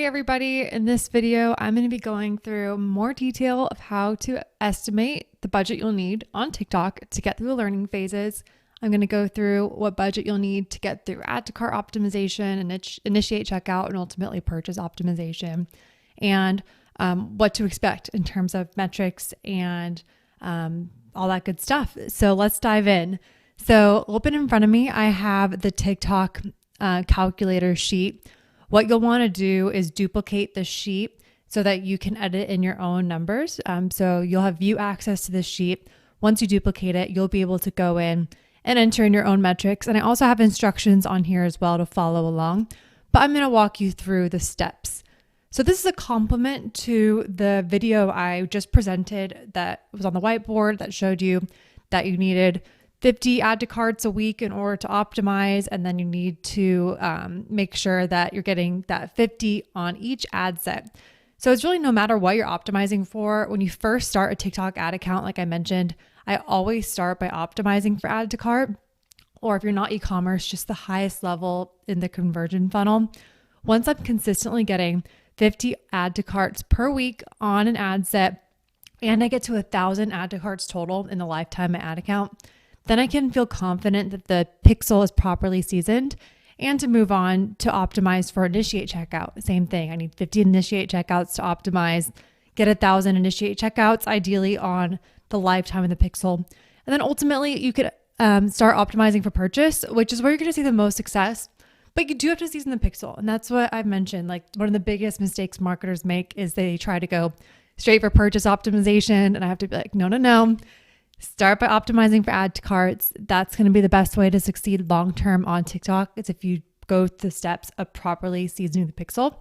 everybody. In this video, I'm going to be going through more detail of how to estimate the budget you'll need on TikTok to get through the learning phases. I'm going to go through what budget you'll need to get through add to cart optimization and initiate checkout and ultimately purchase optimization, and what to expect in terms of metrics and all that good stuff. So let's dive in. So open in front of me, I have the TikTok calculator sheet. What you'll want to do is duplicate the sheet so that you can edit in your own numbers. So you'll have view access to this sheet. Once you duplicate it, you'll be able to go in and enter in your own metrics. And I also have instructions on here as well to follow along, but I'm going to walk you through the steps. So this is a complement to the video I just presented that was on the whiteboard that showed you that you needed 50 add to carts a week in order to optimize. And then you need to make sure that you're getting that 50 on each ad set. So it's really no matter what you're optimizing for. When you first start a TikTok ad account, like I mentioned, I always start by optimizing for add to cart, or if you're not e-commerce, just the highest level in the conversion funnel. Once I'm consistently getting 50 add to carts per week on an ad set, and I get to 1,000 add to carts total in the lifetime of my ad account, then I can feel confident that the pixel is properly seasoned and to move on to optimize for initiate checkout. Same thing. I need 50 initiate checkouts to optimize, get 1,000 initiate checkouts, ideally on the lifetime of the pixel. And then ultimately you could start optimizing for purchase, which is where you're going to see the most success. But you do have to season the pixel. And that's what I've mentioned. Like, one of the biggest mistakes marketers make is they try to go straight for purchase optimization. And I have to be like, no. Start by optimizing for add to carts. That's going to be the best way to succeed long-term on TikTok. It's if you go through the steps of properly seasoning the pixel.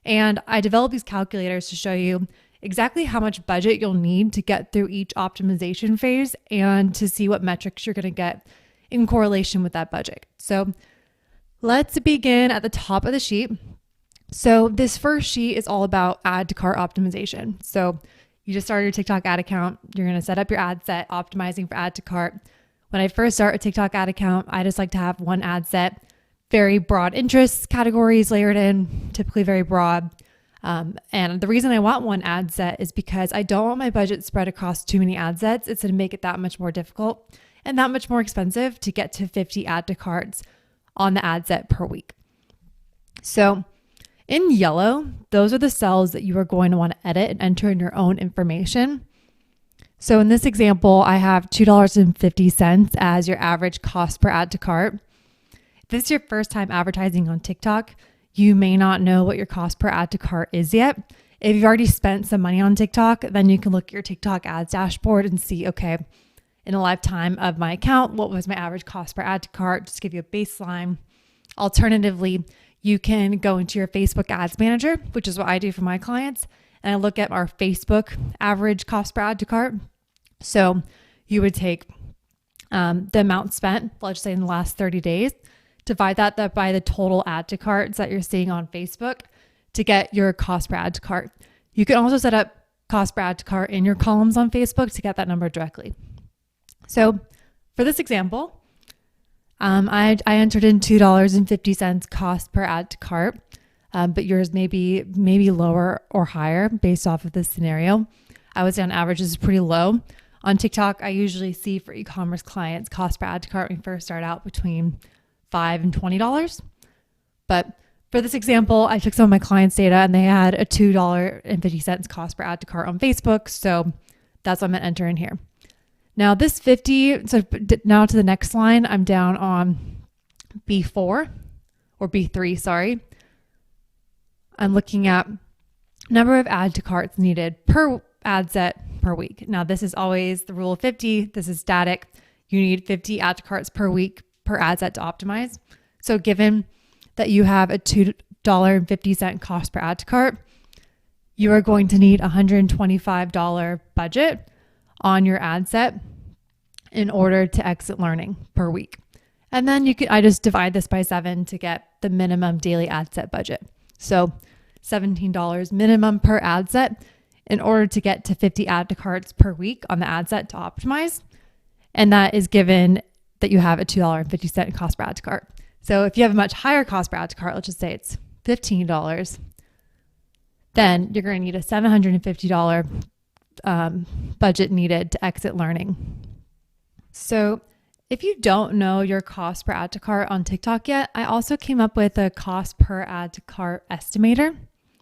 And I developed these calculators to show you exactly how much budget you'll need to get through each optimization phase and to see what metrics you're going to get in correlation with that budget. So let's begin at the top of the sheet. So this first sheet is all about add to cart optimization. So you just started your TikTok ad account. You're going to set up your ad set, optimizing for add to cart. When I first start a TikTok ad account, I just like to have one ad set, very broad interests, categories layered in, typically very broad. And the reason I want one ad set is because I don't want my budget spread across too many ad sets. It's going to make it that much more difficult and that much more expensive to get to 50 add to carts on the ad set per week. So in yellow, those are the cells that you are going to want to edit and enter in your own information. So in this example, I have $2.50 as your average cost per add to cart. If this is your first time advertising on TikTok, you may not know what your cost per add to cart is yet. If you've already spent some money on TikTok, then you can look at your TikTok ads dashboard and see, okay, in the lifetime of my account, what was my average cost per add to cart? Just give you a baseline. Alternatively, you can go into your Facebook ads manager, which is what I do for my clients. And I look at our Facebook average cost per add to cart. So you would take the amount spent, let's say in the last 30 days, divide that by the total add to carts that you're seeing on Facebook to get your cost per add to cart. You can also set up cost per add to cart in your columns on Facebook to get that number directly. So for this example, I entered in $2.50 cost per add to cart, but yours may be lower or higher based off of this scenario. I would say on average this is pretty low. On TikTok, I usually see for e-commerce clients cost per add to cart when we first start out between $5 and $20. But for this example, I took some of my clients' data and they had a $2.50 cost per add to cart on Facebook. So that's what I'm going to enter in here. Now this 50, so now to the next line, I'm down on B4 or B3, sorry. I'm looking at number of add to carts needed per ad set per week. Now this is always the rule of 50. This is static. You need 50 add to carts per week per ad set to optimize. So given that you have a $2.50 cost per add to cart, you are going to need a $125 budget on your ad set in order to exit learning per week. And then I just divide this by 7 to get the minimum daily ad set budget. So $17 minimum per ad set in order to get to 50 add to carts per week on the ad set to optimize. And that is given that you have a $2.50 cost per add to cart. So if you have a much higher cost per add to cart, let's just say it's $15, then you're going to need a $750 budget needed to exit learning. So if you don't know your cost per add to cart on TikTok yet, I also came up with a cost per add to cart estimator.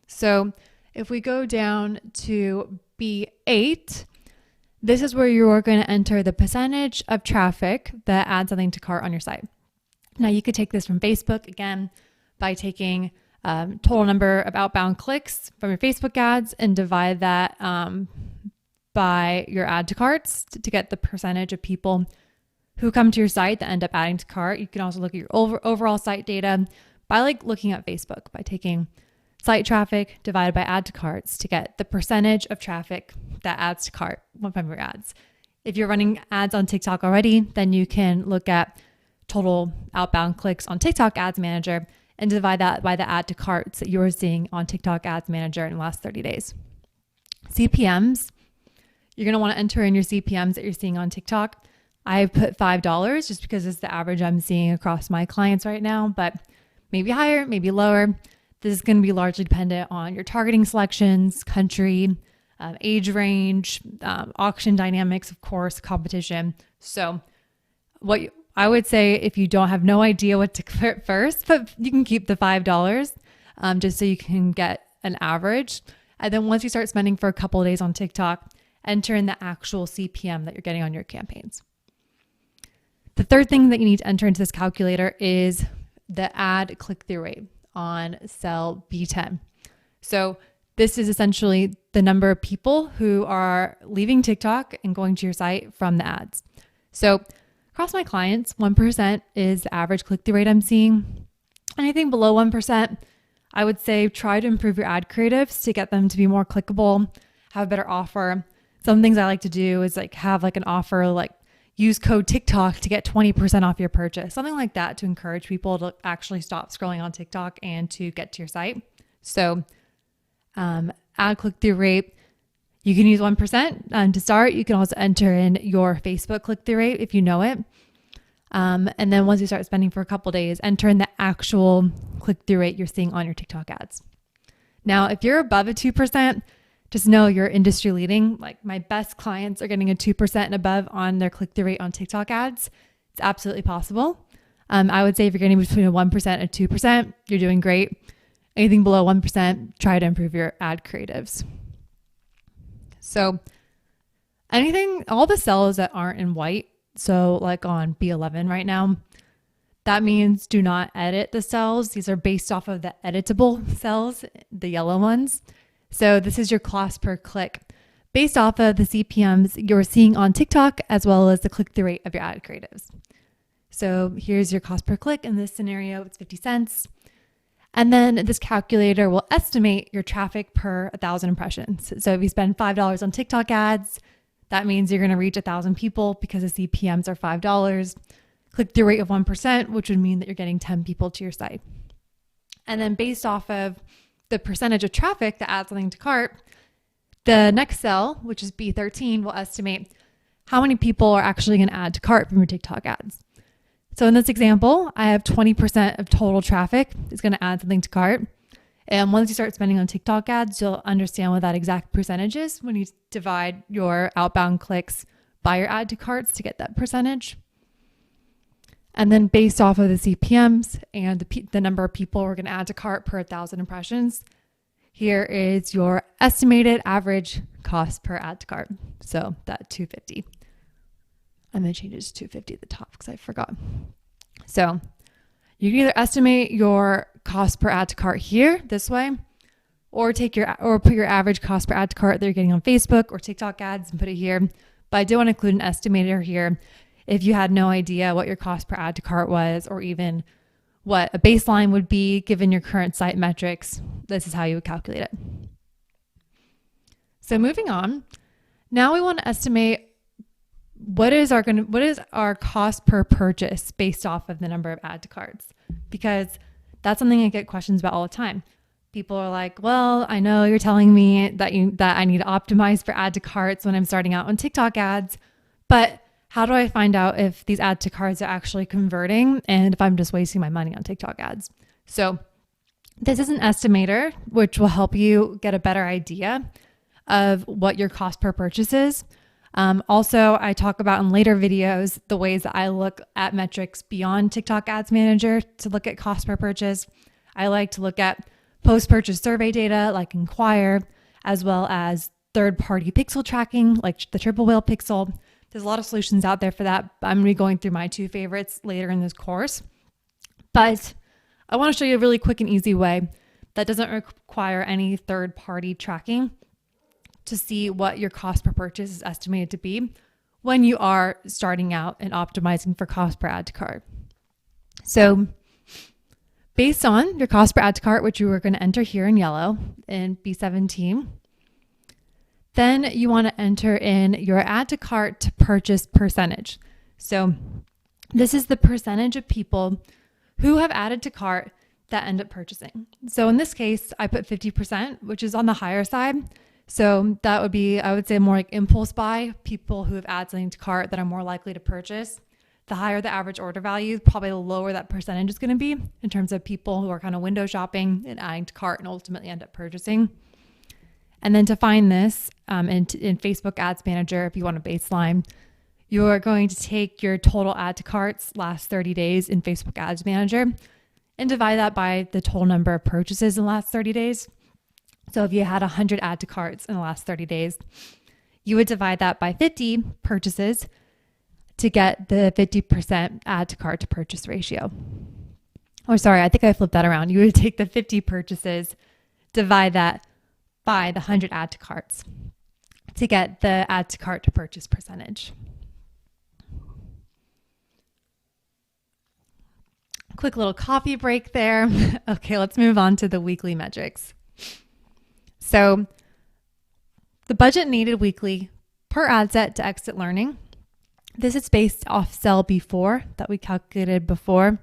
So if we go down to B8, this is where you're going to enter the percentage of traffic that adds something to cart on your site. Now you could take this from Facebook again by taking total number of outbound clicks from your Facebook ads and divide that by your add to carts to get the percentage of people who come to your site that end up adding to cart. You can also look at your overall site data by looking at Facebook by taking site traffic divided by add to carts to get the percentage of traffic that adds to cart from your ads. If you're running ads on TikTok already, then you can look at total outbound clicks on TikTok Ads Manager and divide that by the add to carts that you're seeing on TikTok Ads Manager in the last 30 days. CPMs, you're going to want to enter in your CPMs that you're seeing on TikTok. I put $5 just because it's the average I'm seeing across my clients right now, but maybe higher, maybe lower. This is going to be largely dependent on your targeting selections, country, age range, auction dynamics, of course, competition. So I would say if you don't have no idea what to put first, but you can keep the $5 just so you can get an average. And then once you start spending for a couple of days on TikTok, enter in the actual CPM that you're getting on your campaigns. The third thing that you need to enter into this calculator is the ad click-through rate on cell B10. So this is essentially the number of people who are leaving TikTok and going to your site from the ads. So across my clients, 1% is the average click-through rate I'm seeing. Anything below 1%, I would say try to improve your ad creatives to get them to be more clickable, have a better offer. Some things I like to do is have an offer use code TikTok to get 20% off your purchase, something like that to encourage people to actually stop scrolling on TikTok and to get to your site. So ad click-through rate, you can use 1% to start. You can also enter in your Facebook click-through rate if you know it. And then once you start spending for a couple days, enter in the actual click-through rate you're seeing on your TikTok ads. Now, if you're above a 2%, just know you're industry leading. My best clients are getting a 2% and above on their click-through rate on TikTok ads. It's absolutely possible. I would say if you're getting between a 1% and 2%, you're doing great. Anything below 1%, try to improve your ad creatives. So all the cells that aren't in white, so on B11 right now, that means do not edit the cells. These are based off of the editable cells, the yellow ones. So this is your cost per click based off of the CPMs you're seeing on TikTok as well as the click-through rate of your ad creatives. So here's your cost per click. In this scenario, it's 50 cents. And then this calculator will estimate your traffic per 1,000 impressions. So if you spend $5 on TikTok ads, that means you're going to reach 1,000 people because the CPMs are $5. Click-through rate of 1%, which would mean that you're getting 10 people to your site. And then based off of the percentage of traffic that adds something to cart, the next cell, which is B13, will estimate how many people are actually going to add to cart from your TikTok ads. So in this example, I have 20% of total traffic is going to add something to cart. And once you start spending on TikTok ads, you'll understand what that exact percentage is when you divide your outbound clicks by your add to carts to get that percentage. And then based off of the CPMs and the number of people we're going to add to cart per 1,000 impressions, here is your estimated average cost per add to cart. So that $250. I'm going to change it to $250 at the top because I forgot. So you can either estimate your cost per add to cart here this way, or put your average cost per add to cart that you're getting on Facebook or TikTok ads and put it here. But I do want to include an estimator here. If you had no idea what your cost per add to cart was, or even what a baseline would be given your current site metrics, this is how you would calculate it. So moving on, now we want to estimate what is our cost per purchase based off of the number of add to carts, because that's something I get questions about all the time. People are like, well, I know you're telling me that I need to optimize for add to carts when I'm starting out on TikTok ads, but how do I find out if these add to carts are actually converting and if I'm just wasting my money on TikTok ads? So This is an estimator, which will help you get a better idea of what your cost per purchase is. Also, I talk about in later videos the ways that I look at metrics beyond TikTok Ads Manager to look at cost per purchase. I like to look at post-purchase survey data like Inquire, as well as third-party pixel tracking like the Triple Whale Pixel. There's a lot of solutions out there for that. I'm going to be going through my two favorites later in this course. But I want to show you a really quick and easy way that doesn't require any third-party tracking to see what your cost per purchase is estimated to be when you are starting out and optimizing for cost per add to cart. So based on your cost per add to cart, which you are going to enter here in yellow in B17, then you want to enter in your add to cart to purchase percentage. So this is the percentage of people who have added to cart that end up purchasing. So in this case, I put 50%, which is on the higher side. So that would be, I would say, more like impulse buy, people who have added something to cart that are more likely to purchase. The higher the average order value, probably the lower that percentage is going to be in terms of people who are kind of window shopping and adding to cart and ultimately end up purchasing. And then to find this in Facebook Ads Manager, if you want a baseline, you're going to take your total add to carts last 30 days in Facebook Ads Manager and divide that by the total number of purchases in the last 30 days. So if you had 100 add to carts in the last 30 days, you would divide that by 50 purchases to get the 50% add to cart to purchase ratio. Or sorry, I think I flipped that around. You would take the 50 purchases, divide that by the 100 add to carts to get the add to cart to purchase percentage. Quick little coffee break there. Okay, let's move on to the weekly metrics. So the budget needed weekly per ad set to exit learning. This is based off sell before that we calculated before.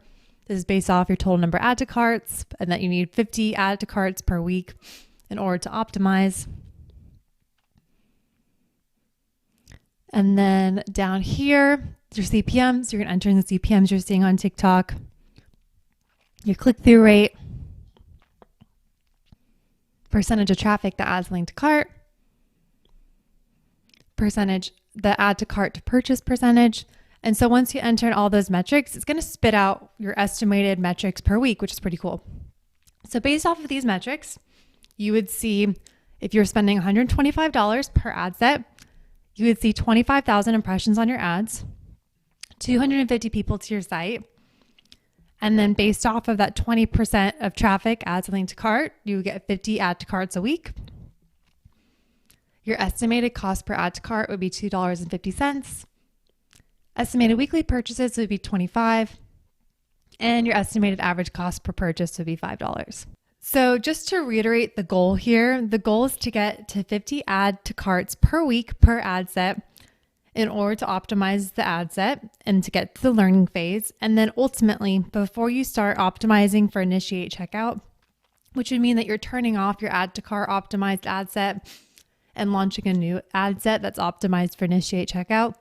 This is based off your total number add to carts and that you need 50 add to carts per week in order to optimize. And then down here, your CPMs, you're going to enter in the CPMs you're seeing on TikTok, your click-through rate, percentage of traffic that adds link to cart, percentage, the add to cart to purchase percentage. And so once you enter in all those metrics, it's going to spit out your estimated metrics per week, which is pretty cool. So based off of these metrics, you would see if you're spending $125 per ad set, you would see 25,000 impressions on your ads, 250 people to your site. And then based off of that 20% of traffic adds a link to cart, you get 50 add to carts a week. Your estimated cost per add to cart would be $2.50. Estimated weekly purchases would be $25. And your estimated average cost per purchase would be $5. So just to reiterate the goal here, the goal is to get to 50 add to carts per week per ad set in order to optimize the ad set and to get to the learning phase. And then ultimately, before you start optimizing for initiate checkout, which would mean that you're turning off your add to cart optimized ad set and launching a new ad set that's optimized for initiate checkout.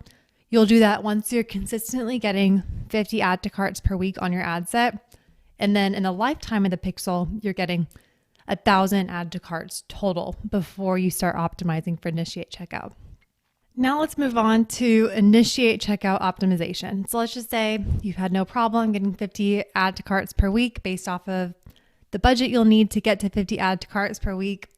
You'll do that once you're consistently getting 50 add to carts per week on your ad set. And then in the lifetime of the pixel, you're getting 1,000 add to carts total before you start optimizing for initiate checkout. Now let's move on to initiate checkout optimization. So let's just say you've had no problem getting 50 add to carts per week based off of the budget you'll need to get to 50 add to carts per week.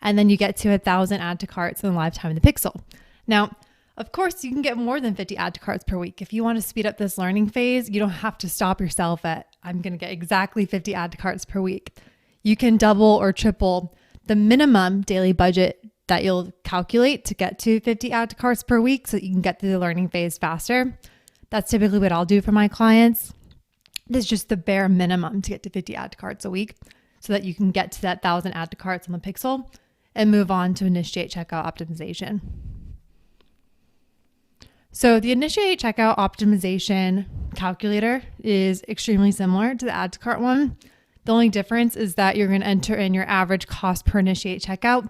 And then you get to 1,000 add to carts in the lifetime of the pixel. Now, of course, you can get more than 50 add to carts per week. If you want to speed up this learning phase, you don't have to stop yourself at, I'm going to get exactly 50 add to carts per week. You can double or triple the minimum daily budget that you'll calculate to get to 50 add to carts per week so that you can get through the learning phase faster. That's typically what I'll do for my clients. This is just the bare minimum to get to 50 add to carts a week so that you can get to that 1,000 add to carts on the pixel and move on to initiate checkout optimization. So the initiate checkout optimization calculator is extremely similar to the add to cart one. The only difference is that you're going to enter in your average cost per initiate checkout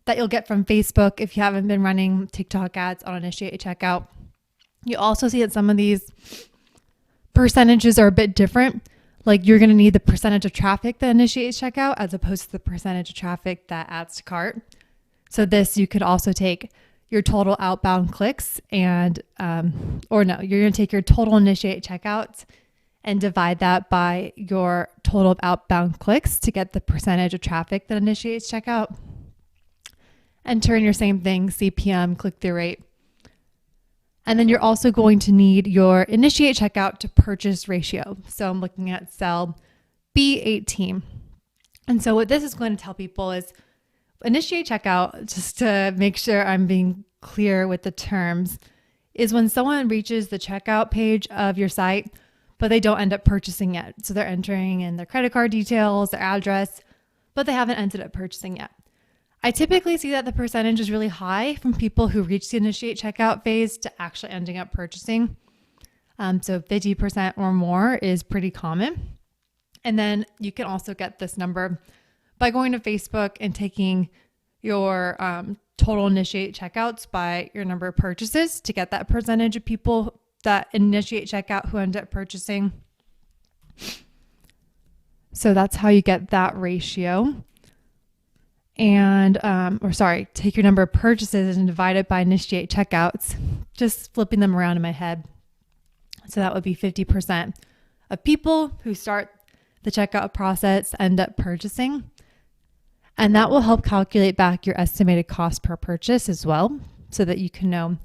that you'll get from Facebook if you haven't been running TikTok ads on initiate checkout. You also see that some of these percentages are a bit different. Like you're going to need the percentage of traffic that initiates checkout as opposed to the percentage of traffic that adds to cart. So this, you could also take your total outbound clicks and, you're going to take your total initiate checkouts and divide that by your total of outbound clicks to get the percentage of traffic that initiates checkout. Enter in your same thing, CPM, click-through rate. And then you're also going to need your initiate checkout to purchase ratio. So I'm looking at cell B18. And so what this is going to tell people is initiate checkout, just to make sure I'm being clear with the terms, is when someone reaches the checkout page of your site, but they don't end up purchasing yet. So they're entering in their credit card details, their address, but they haven't ended up purchasing yet. I typically see that the percentage is really high from people who reach the initiate checkout phase to actually ending up purchasing. So 50% or more is pretty common. And then you can also get this number by going to Facebook and taking your total initiate checkouts by your number of purchases to get that percentage of people that initiate checkout who end up purchasing. So that's how you get that ratio. And, take your number of purchases and divide it by initiate checkouts, just flipping them around in my head. So that would be 50% of people who start the checkout process end up purchasing. And that will help calculate back your estimated cost per purchase as well, so that you can know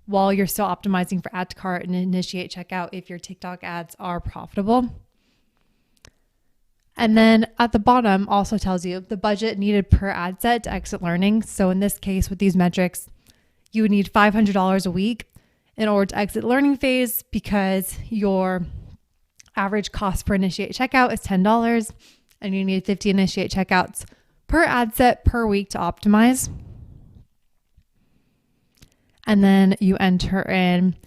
while you're still optimizing for add to cart and initiate checkout if your TikTok ads are profitable. And then at the bottom also tells you the budget needed per ad set to exit learning. So in this case, with these metrics, you would need $500 a week in order to exit learning phase because your average cost per initiate checkout is $10 and you need 50 initiate checkouts per ad set per week to optimize. And then you enter in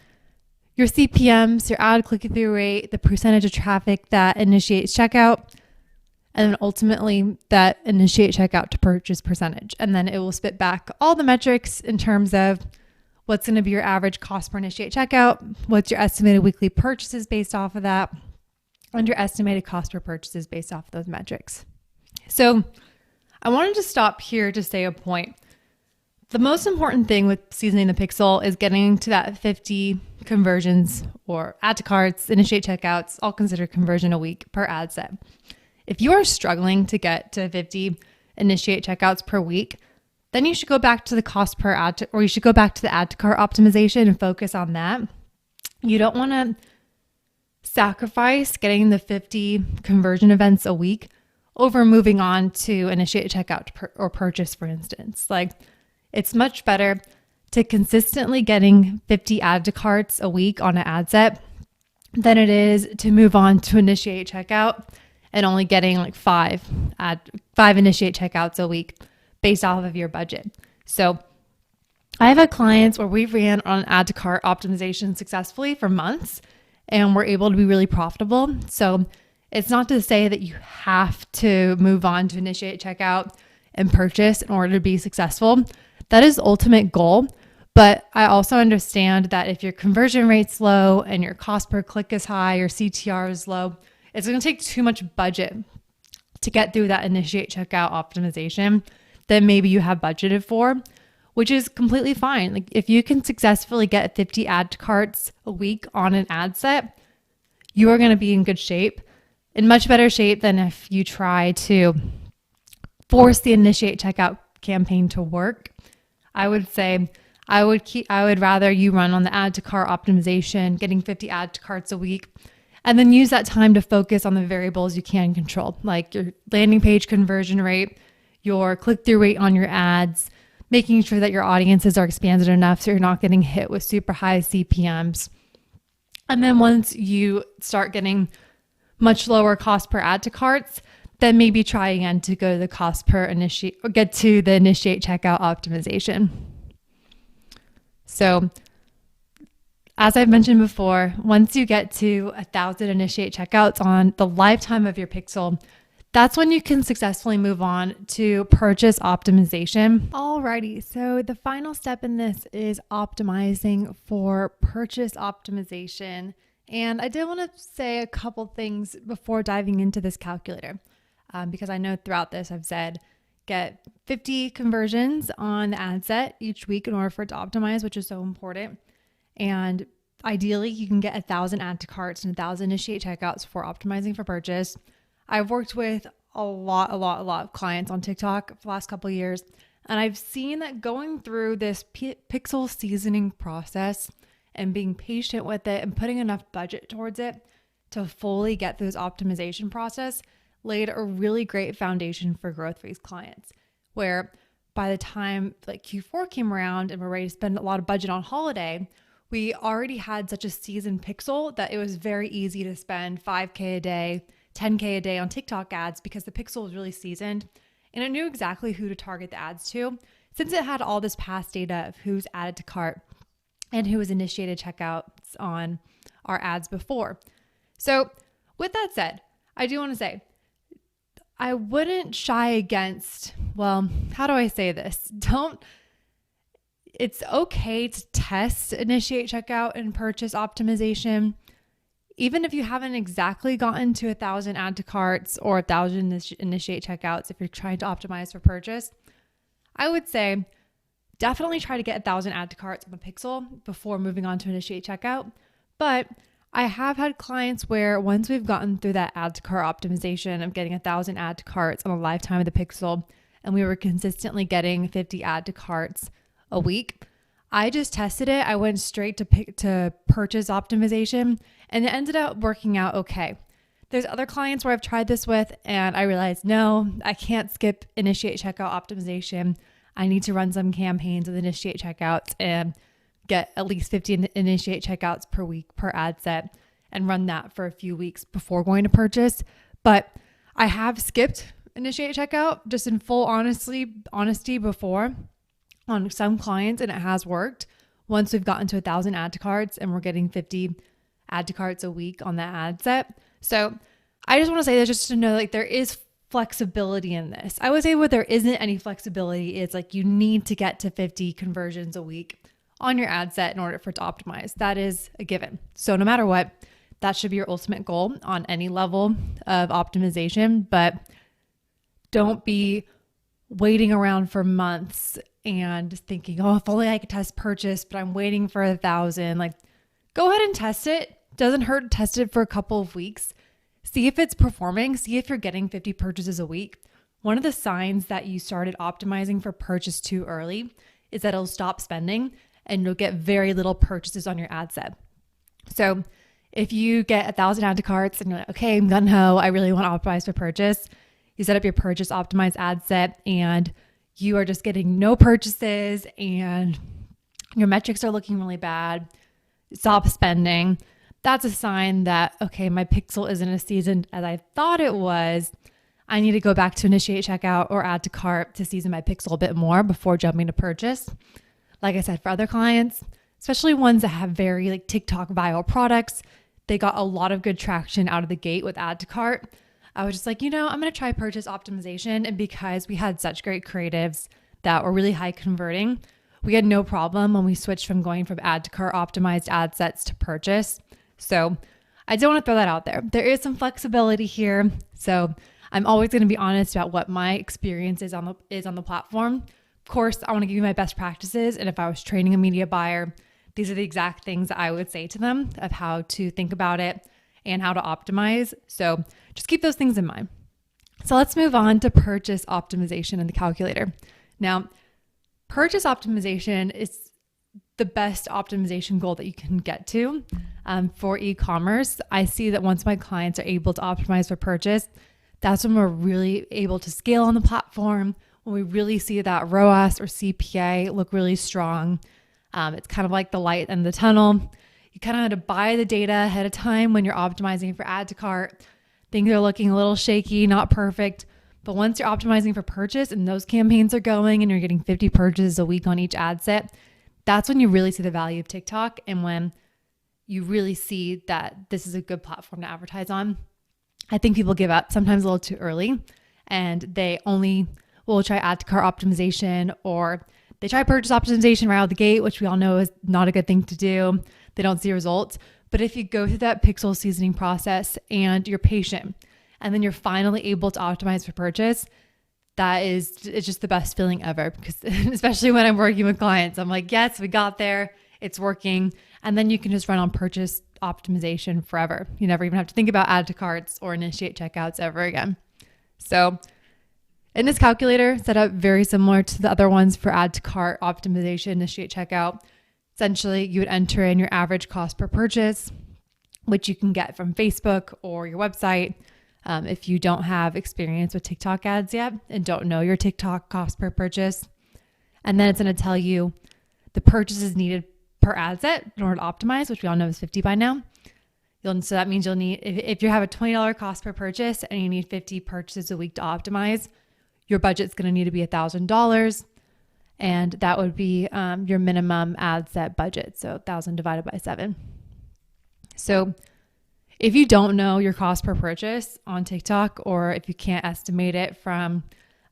your CPMs, your ad click-through rate, the percentage of traffic that initiates checkout, and then ultimately that initiate checkout to purchase percentage. And then it will spit back all the metrics in terms of what's going to be your average cost per initiate checkout, what's your estimated weekly purchases based off of that, and your estimated cost per purchases based off of those metrics. So I wanted to stop here to say a point. The most important thing with seasoning the pixel is getting to that 50 conversions or add to carts, initiate checkouts, all considered conversion a week per ad set. If you are struggling to get to 50 initiate checkouts per week, then you should go back to the cost per ad, or you should go back to the add to cart optimization and focus on that. You don't want to sacrifice getting the 50 conversion events a week over moving on to initiate checkout or purchase, for instance. Like, it's much better to consistently getting 50 add to carts a week on an ad set than it is to move on to initiate checkout and only getting like five initiate checkouts a week based off of your budget. So I've had clients where we ran on add to cart optimization successfully for months and we're able to be really profitable. So it's not to say that you have to move on to initiate checkout and purchase in order to be successful. That is the ultimate goal. But I also understand that if your conversion rate's low and your cost per click is high, your CTR is low, it's going to take too much budget to get through that initiate checkout optimization that maybe you have budgeted for, which is completely fine. Like, if you can successfully get 50 add to carts a week on an ad set, you are going to be in good shape, in much better shape than if you try to force the initiate checkout campaign to work. I would say I would rather you run on the add to cart optimization, getting 50 add to carts a week, and then use that time to focus on the variables you can control, like your landing page conversion rate, your click-through rate on your ads, making sure that your audiences are expanded enough so you're not getting hit with super high CPMs. And then once you start getting much lower cost per add to carts, then maybe try again to go to the cost per initiate or get to the initiate checkout optimization. So as I've mentioned before, once you get to 1,000 initiate checkouts on the lifetime of your pixel, that's when you can successfully move on to purchase optimization. Alrighty, so the final step in this is optimizing for purchase optimization And I did want to say a couple things before diving into this calculator, because I know throughout this I've said get 50 conversions on the ad set each week in order for it to optimize, which is so important. And ideally, you can get 1,000 add to carts and 1,000 initiate checkouts for optimizing for purchase. I've worked with a lot of clients on TikTok for the last couple of years, and I've seen that going through this pixel seasoning process and being patient with it and putting enough budget towards it to fully get through this optimization process laid a really great foundation for growth for these clients, where by the time like Q4 came around and we're ready to spend a lot of budget on holiday, we already had such a seasoned pixel that it was very easy to spend 5K a day, 10K a day on TikTok ads because the pixel was really seasoned and it knew exactly who to target the ads to, since it had all this past data of who's added to cart and who has initiated checkouts on our ads before. So with that said, I do want to say, I wouldn't shy against, well, how do I say this? It's okay to test initiate checkout and purchase optimization. Even if you haven't exactly gotten to 1,000 add to carts or 1,000 initiate checkouts, if you're trying to optimize for purchase, I would say definitely try to get 1,000 add to carts on the pixel before moving on to initiate checkout. But I have had clients where once we've gotten through that add to cart optimization of getting 1,000 add to carts on the lifetime of the pixel, and we were consistently getting 50 add to carts a week, I just tested it. I went straight to purchase optimization, and it ended up working out okay. There's other clients where I've tried this with, and I realized, no, I can't skip initiate checkout optimization. I need to run some campaigns with initiate checkouts and get at least 50 initiate checkouts per week per ad set and run that for a few weeks before going to purchase. But I have skipped initiate checkout just in full honesty before on some clients, and it has worked once we've gotten to 1,000 add to carts and we're getting 50 add to carts a week on that ad set. So I just want to say that just to know, like, there is flexibility in this. I would say where there isn't any flexibility, it's like you need to get to 50 conversions a week on your ad set in order for it to optimize. That is a given. So no matter what, that should be your ultimate goal on any level of optimization, but don't be waiting around for months and thinking, oh, if only I could test purchase, but I'm waiting for 1,000. Like, go ahead and test it. Doesn't hurt to test it for a couple of weeks. See if it's performing. See if you're getting 50 purchases a week. One of the signs that you started optimizing for purchase too early is that it'll stop spending and you'll get very little purchases on your ad set. So if you get 1,000 add to carts and you're like, okay, I'm gung ho, I really want to optimize for purchase. You set up your purchase optimized ad set and you are just getting no purchases and your metrics are looking really bad. Stop spending. That's a sign that, okay, my pixel isn't as seasoned as I thought it was. I need to go back to initiate checkout or add to cart to season my pixel a bit more before jumping to purchase. Like I said, for other clients, especially ones that have very like TikTok viral products, they got a lot of good traction out of the gate with add to cart. I was just like, I'm going to try purchase optimization. And because we had such great creatives that were really high converting, we had no problem when we switched from going from add to cart optimized ad sets to purchase. So I do want to throw that out there. There is some flexibility here. So I'm always going to be honest about what my experience is on the platform. Of course, I want to give you my best practices. And if I was training a media buyer, these are the exact things I would say to them of how to think about it and how to optimize. So just keep those things in mind. So let's move on to purchase optimization in the calculator. Now, purchase optimization is the best optimization goal that you can get to for e-commerce. I see that once my clients are able to optimize for purchase, that's when we're really able to scale on the platform, when we really see that ROAS or CPA look really strong. It's kind of like the light in the tunnel. You kind of have to buy the data ahead of time when you're optimizing for add to cart. Things are looking a little shaky, not perfect. But once you're optimizing for purchase and those campaigns are going and you're getting 50 purchases a week on each ad set, that's when you really see the value of TikTok and when you really see that this is a good platform to advertise on. I think people give up sometimes a little too early and they only will try add to cart optimization or they try purchase optimization right out of the gate, which we all know is not a good thing to do. They don't see results. But if you go through that pixel seasoning process and you're patient, and then you're finally able to optimize for purchase, it's just the best feeling ever. Because especially when I'm working with clients, I'm like, yes, we got there, it's working. And then you can just run on purchase optimization forever. You never even have to think about add to carts or initiate checkouts ever again. So in this calculator, set up very similar to the other ones for add to cart optimization, initiate checkout. Essentially, you would enter in your average cost per purchase, which you can get from Facebook or your website. If you don't have experience with TikTok ads yet and don't know your TikTok cost per purchase. And then it's going to tell you the purchases needed per ad set in order to optimize, which we all know is 50 by now. So that means you'll need, if you have a $20 cost per purchase and you need 50 purchases a week to optimize, your budget's going to need to be $1,000. And that would be your minimum ad set budget. So 1,000 divided by 7. So if you don't know your cost per purchase on TikTok, or if you can't estimate it from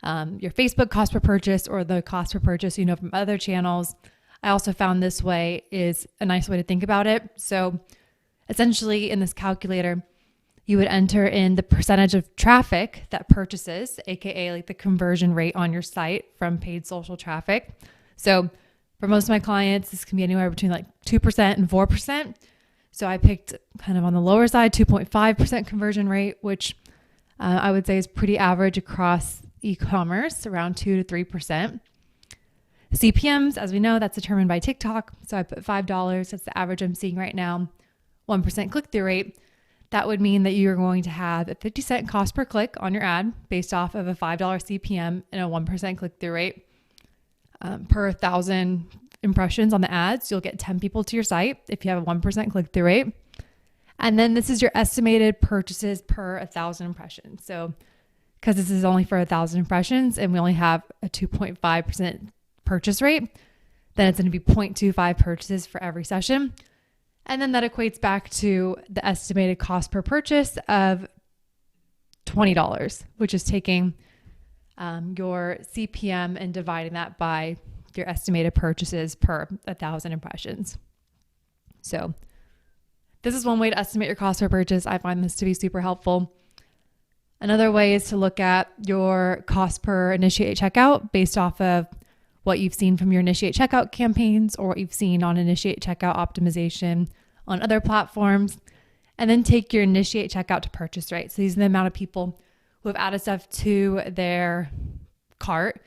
your Facebook cost per purchase or the cost per purchase you know from other channels, I also found this way is a nice way to think about it. So essentially in this calculator, you would enter in the percentage of traffic that purchases, AKA like the conversion rate on your site from paid social traffic. So for most of my clients, this can be anywhere between like 2% and 4%. So I picked kind of on the lower side, 2.5% conversion rate, which I would say is pretty average across e-commerce, around 2 to 3%. CPMs, as we know, that's determined by TikTok. So I put $5. That's the average I'm seeing right now. 1% click-through rate. That would mean that you're going to have a 50-cent cost per click on your ad based off of a $5 CPM and a 1% click-through rate. Per 1,000 impressions on the ads, you'll get 10 people to your site if you have a 1% click-through rate. And then this is your estimated purchases per 1,000 impressions. So because this is only for 1,000 impressions and we only have a 2.5% purchase rate, then it's going to be 0.25 purchases for every session. And then that equates back to the estimated cost per purchase of $20, which is taking your CPM and dividing that by your estimated purchases per 1,000 impressions. So this is one way to estimate your cost per purchase. I find this to be super helpful. Another way is to look at your cost per initiate checkout based off of what you've seen from your initiate checkout campaigns or what you've seen on initiate checkout optimization on other platforms, and then take your initiate checkout to purchase rate. So these are the amount of people who have added stuff to their cart,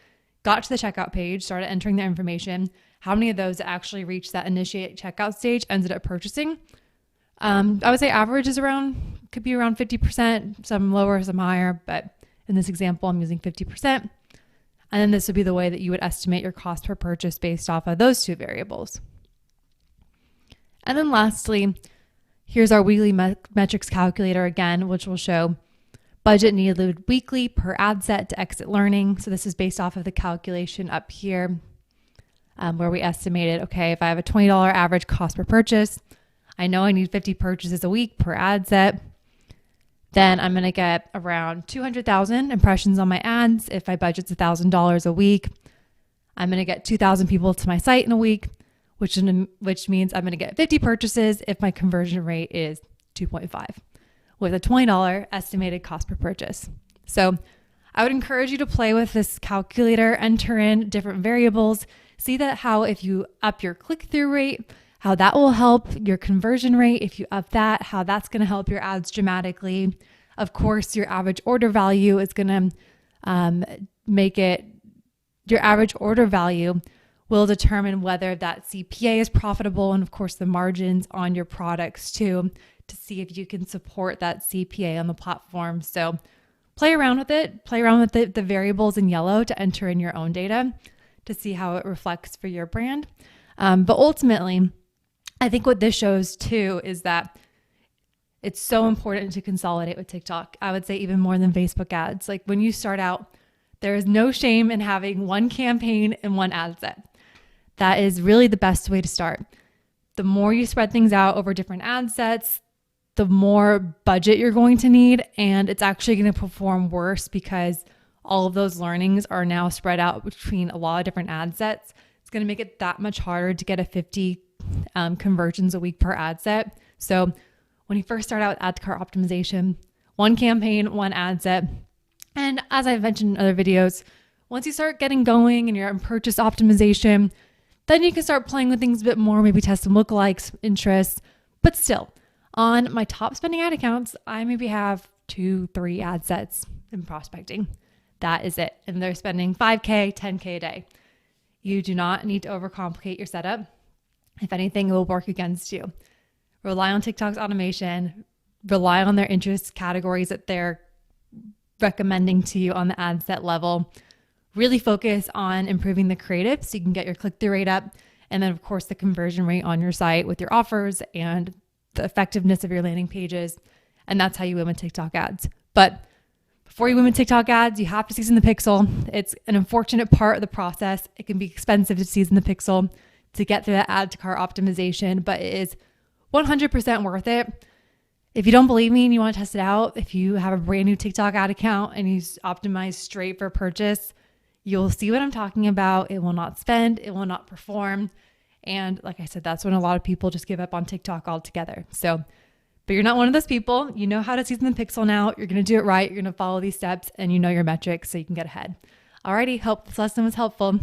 got to the checkout page, started entering their information. How many of those actually reached that initiate checkout stage ended up purchasing? I would say average is could be around 50%, some lower, some higher, but in this example, I'm using 50%. And then this would be the way that you would estimate your cost per purchase based off of those two variables. And then lastly, here's our weekly metrics calculator again, which will show budget needed weekly per ad set to exit learning. So this is based off of the calculation up here where we estimated, okay, if I have a $20 average cost per purchase, I know I need 50 purchases a week per ad set. Then I'm going to get around 200,000 impressions on my ads. If my budget's $1,000 a week, I'm going to get 2,000 people to my site in a week, which means I'm going to get 50 purchases if my conversion rate is 2.5 with a $20 estimated cost per purchase. So I would encourage you to play with this calculator, enter in different variables, see that how if you up your click-through rate, how that will help your conversion rate. If you up that, how that's going to help your ads dramatically. Of course, your average order value is going to your average order value will determine whether that CPA is profitable, and of course the margins on your products too, to see if you can support that CPA on the platform. So play around with it, the variables in yellow to enter in your own data to see how it reflects for your brand. But ultimately, I think what this shows too is that it's so important to consolidate with TikTok. I would say even more than Facebook ads. Like when you start out, there is no shame in having one campaign and one ad set. That is really the best way to start. The more you spread things out over different ad sets, the more budget you're going to need. And it's actually going to perform worse because all of those learnings are now spread out between a lot of different ad sets. It's going to make it that much harder to get a 50 conversions a week per ad set So when you first start out with add to cart optimization, one campaign, one ad set. And as I've mentioned in other videos, once you start getting going and you're in purchase optimization, then you can start playing with things a bit more, maybe test some lookalikes, interests. But still, on my top spending ad accounts, I maybe have 2-3 ad sets in prospecting. That is it. And they're spending $5K, $10K a day. You do not need to overcomplicate your setup. If anything, it will work against you. Rely on TikTok's automation, rely on their interest categories that they're recommending to you on the ad set level. Really focus on improving the creative so you can get your click-through rate up. And then, of course, the conversion rate on your site with your offers and the effectiveness of your landing pages. And that's how you win with TikTok ads. But before you win with TikTok ads, you have to season the pixel. It's an unfortunate part of the process. It can be expensive to season the pixel to get through that add to cart optimization, but it is 100% worth it. If you don't believe me and you want to test it out, if you have a brand new TikTok ad account and you optimize straight for purchase, you'll see what I'm talking about. It will not spend, it will not perform. And like I said, that's when a lot of people just give up on TikTok altogether. So, but you're not one of those people. You know how to season the pixel now. You're going to do it right. You're going to follow these steps and you know your metrics so you can get ahead. Alrighty, hope this lesson was helpful.